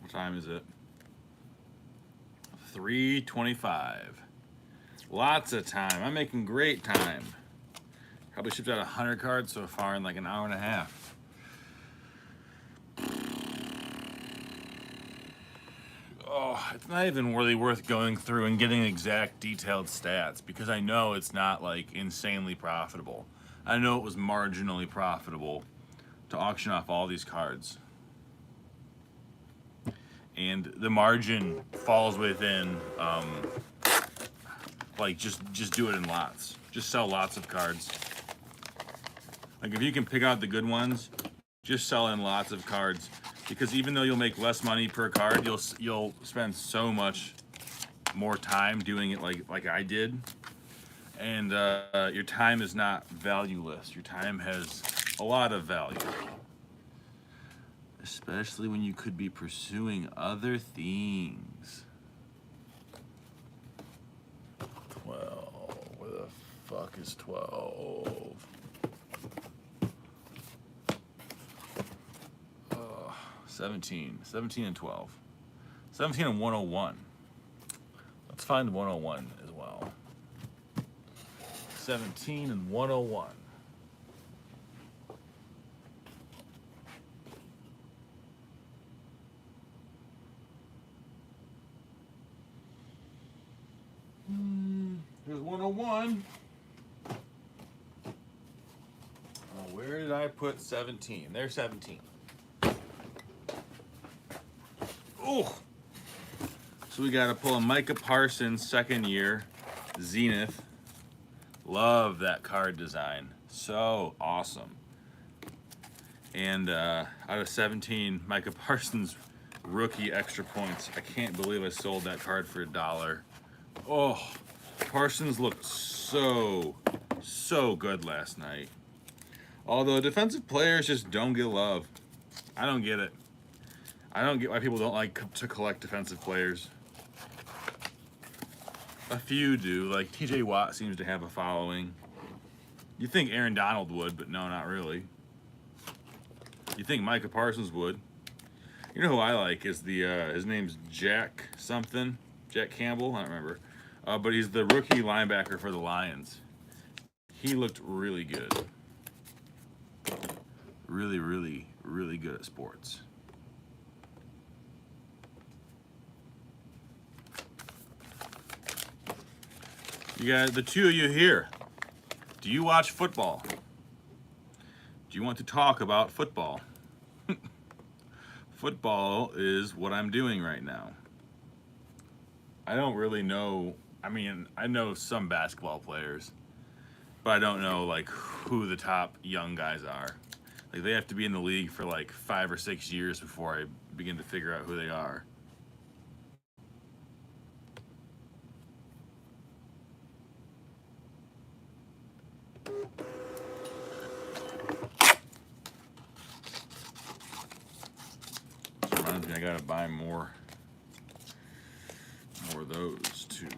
What time is it? 3:25. Lots of time. I'm making great time. Probably shipped out 100 cards so far in like an hour and a half. Oh, it's not even really worth going through and getting exact detailed stats because I know it's not like insanely profitable. I know it was marginally profitable to auction off all these cards. And the margin falls within, like just do it in lots. Just sell lots of cards. Like if you can pick out the good ones, just sell in lots of cards. Because even though you'll make less money per card, you'll spend so much more time doing it like I did. And your time is not valueless. Your time has a lot of value. Especially when you could be pursuing other things. 12. Where the fuck is 12? 17. 17 and 12. 17 and 101. Let's find 101 as well. 17 and 101. Here's 101. Where did I put 17? There's 17. Oh! So we got to pull a Micah Parsons second year Zenith. Love that card design. So awesome. And out of 17, Micah Parsons rookie extra points. I can't believe I sold that card for $1. Oh, Parsons looked so good last night. Although defensive players just don't get love. I don't get it. I don't get why people don't like to collect defensive players. A few do, like TJ Watt seems to have a following. You think Aaron Donald would, but no, not really. You think Micah Parsons would. You know who I like is the, his name's Jack something. Jack Campbell, I don't remember. But he's the rookie linebacker for the Lions. He looked really good. Really, really, really good at sports. You got the two of you here. Do you watch football? Do you want to talk about football? Football is what I'm doing right now. I don't really know. I mean, I know some basketball players, but I don't know like who the top young guys are. Like they have to be in the league for like 5 or 6 years before I begin to figure out who they are. This reminds me, I gotta buy more of those too.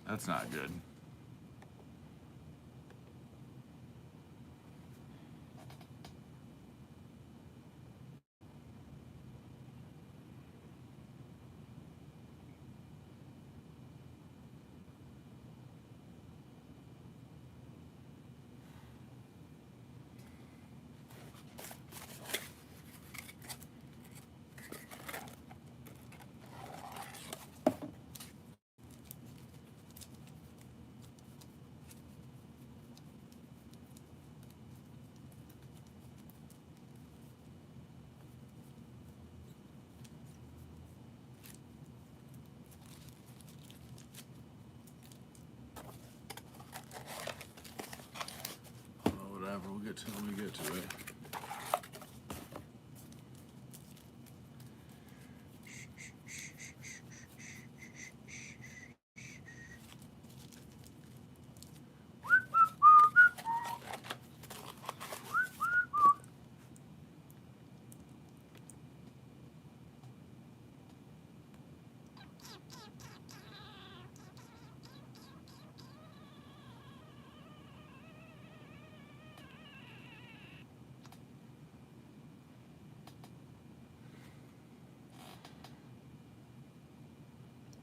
That's not good. Whatever, we'll get to it when we get to it.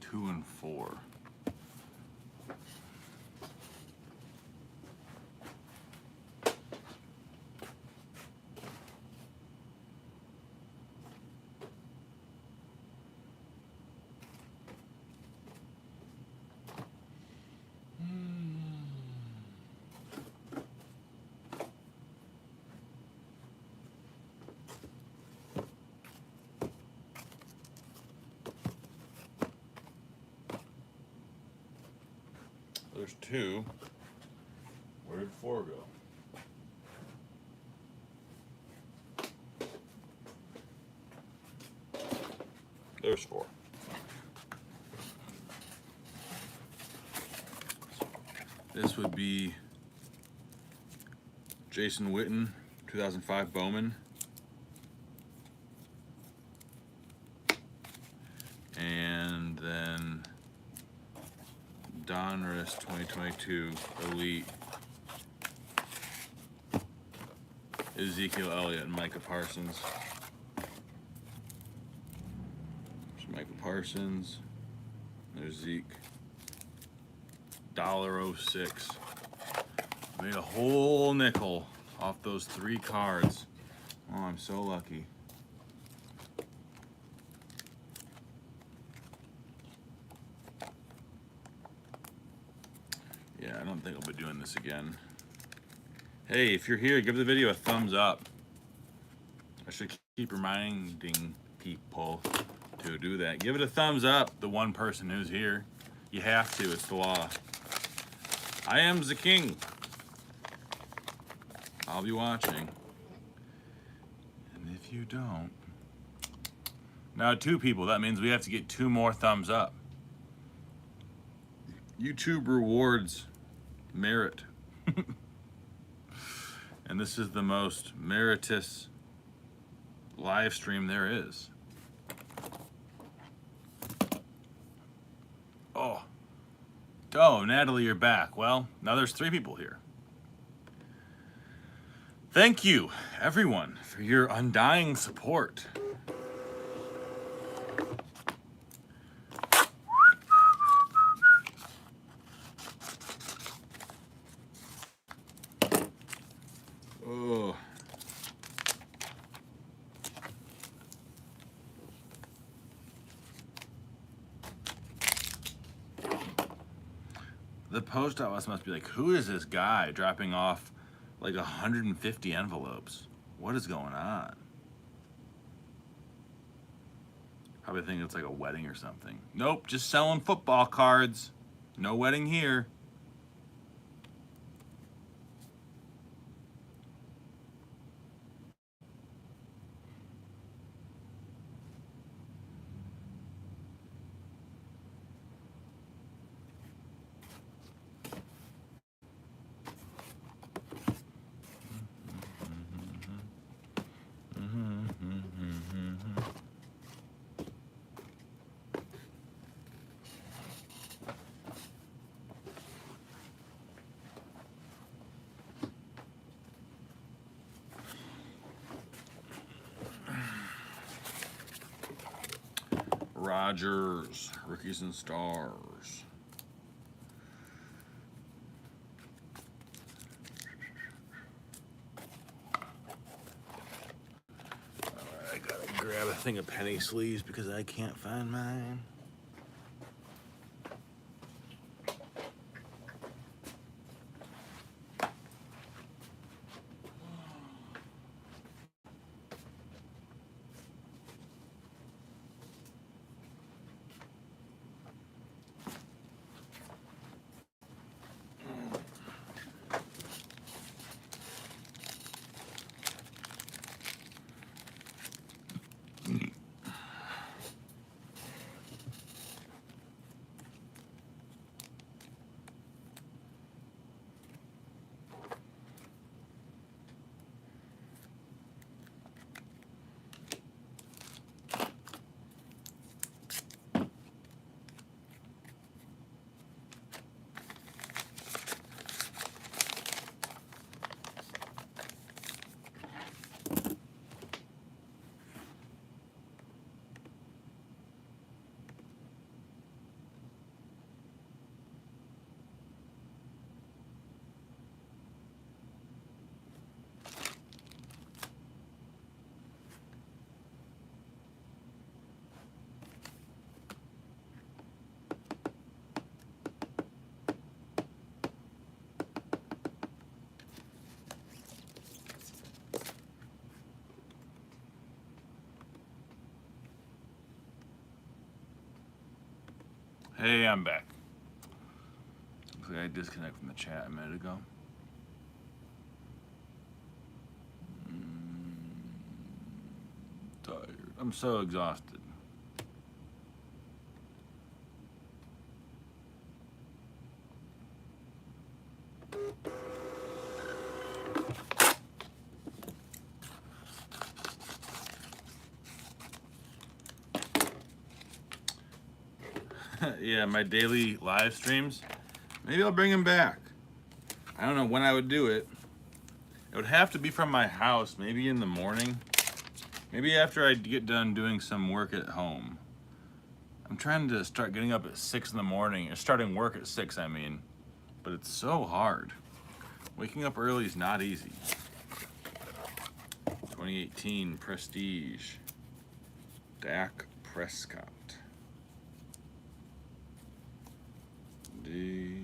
Two and four. There's two. Where did four go? There's four. This would be Jason Witten, 2005 Bowman. And then Donruss 2022 Elite. Ezekiel Elliott and Micah Parsons. There's Micah Parsons. There's Zeke. $1.06. Made a whole nickel off those 3 cards. Oh, I'm so lucky. Yeah, I don't think I'll be doing this again. Hey, if you're here, give the video a thumbs up. I should keep reminding people to do that. Give it a thumbs up, the one person who's here. You have to, it's the law. I am the king. I'll be watching. And if you don't... Now 2 people, that means we have to get 2 more thumbs up. YouTube rewards merit. And this is the most meritorious live stream there is. Oh, Natalie, you're back. Well, now there's 3 people here. Thank you, everyone, for your undying support. Oh. The post office must be like, who is this guy dropping off like 150 envelopes? What is going on? Probably think it's like a wedding or something. Nope, just selling football cards. No wedding here. Rogers, Rookies and Stars. Alright, I gotta grab a thing of penny sleeves because I can't find mine. Hey, I'm back. Looks like I disconnected from the chat a minute ago. Tired. I'm so exhausted. Yeah, my daily live streams. Maybe I'll bring them back. I don't know when I would do it. It would have to be from my house, maybe in the morning. Maybe after I get done doing some work at home. I'm trying to start getting up at 6 in the morning, or starting work at 6, I mean. But it's so hard. Waking up early is not easy. 2018 Prestige. Dak Prescott. D.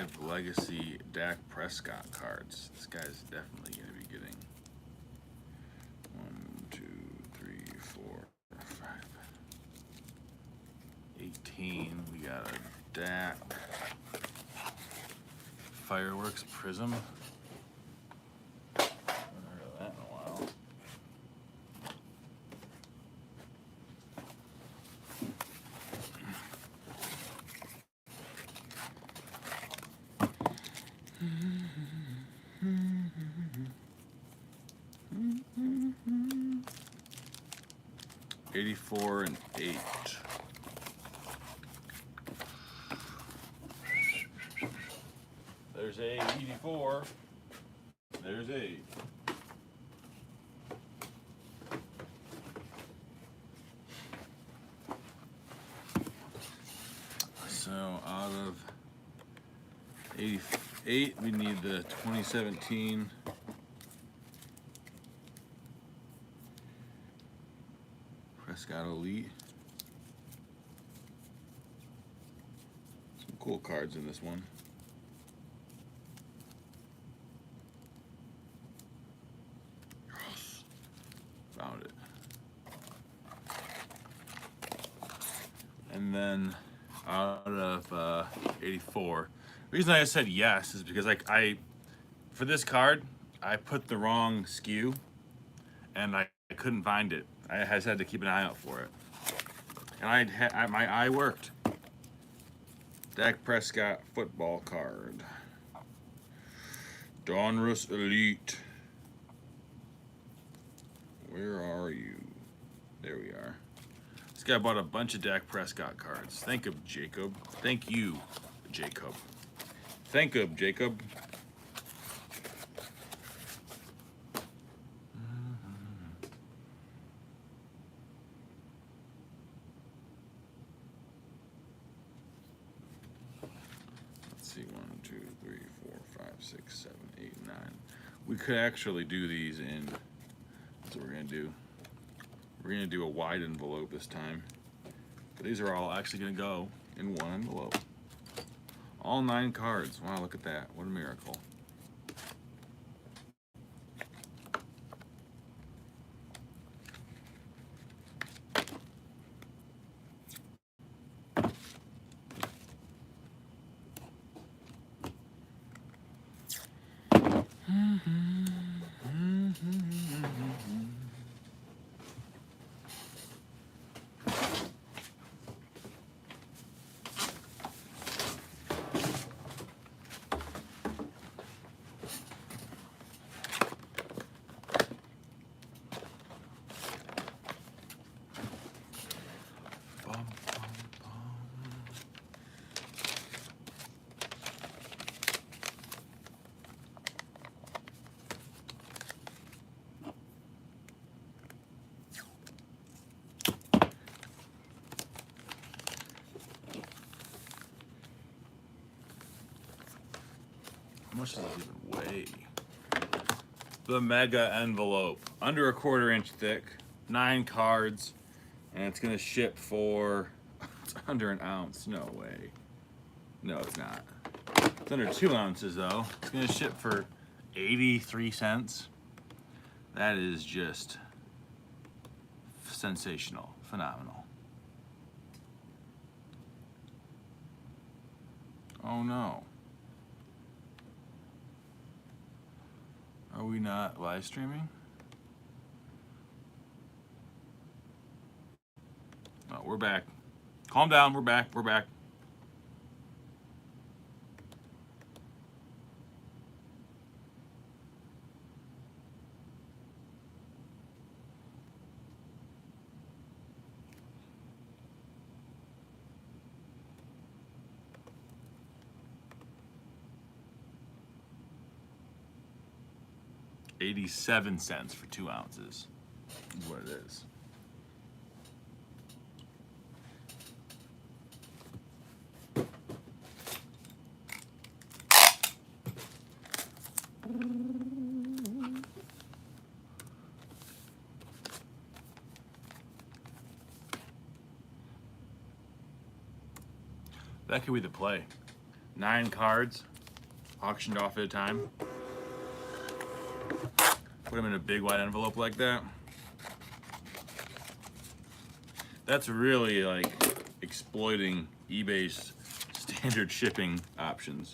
5 Legacy Dak Prescott cards. This guy's definitely going to be getting 1, 2, 3, 4, 5, 18. We got a Dak Fireworks Prism. Haven't heard of that in a while. '84 and 8. There's a 84. There's a. So out of 88, we need the 2017 Prescott Elite. Some cool cards in this one. Yes. Found it. And then out of 84. The reason I said yes is because I for this card, I put the wrong SKU and I couldn't find it. I just had to keep an eye out for it. And my eye worked. Dak Prescott football card. Donruss Elite. Where are you? There we are. This guy bought a bunch of Dak Prescott cards. Thank you, Jacob. Thank you, Jacob. Thank you, Jacob. Let's see, 1, 2, 3, 4, 5, 6, 7, 8, 9. We could actually do these in. That's what we're gonna do. We're gonna do a wide envelope this time. But these are all actually gonna go in one envelope. All 9 cards. Wow, look at that. What a miracle. How much does this even weigh? The mega envelope, under a 1/4 inch thick, 9 cards, and it's gonna ship for, it's under an ounce, no way. No, it's not. It's under 2 ounces though. It's gonna ship for 83 cents. That is just sensational, phenomenal. Oh no. Are we not live streaming? Oh, we're back. Calm down, we're back, we're back. $0.87 for 2 ounces is what it is. That could be the play. 9 cards, auctioned off at a time. Put them in a big wide envelope like that. That's really like exploiting eBay's standard shipping option.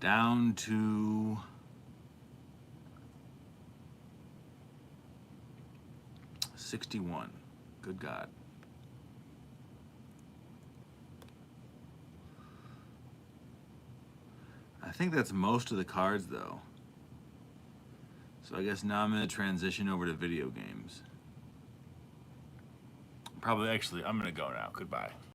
Down to $61. Good God. I think that's most of the cards though. So I guess now I'm gonna transition over to video games. Probably, actually, I'm gonna go now. Goodbye.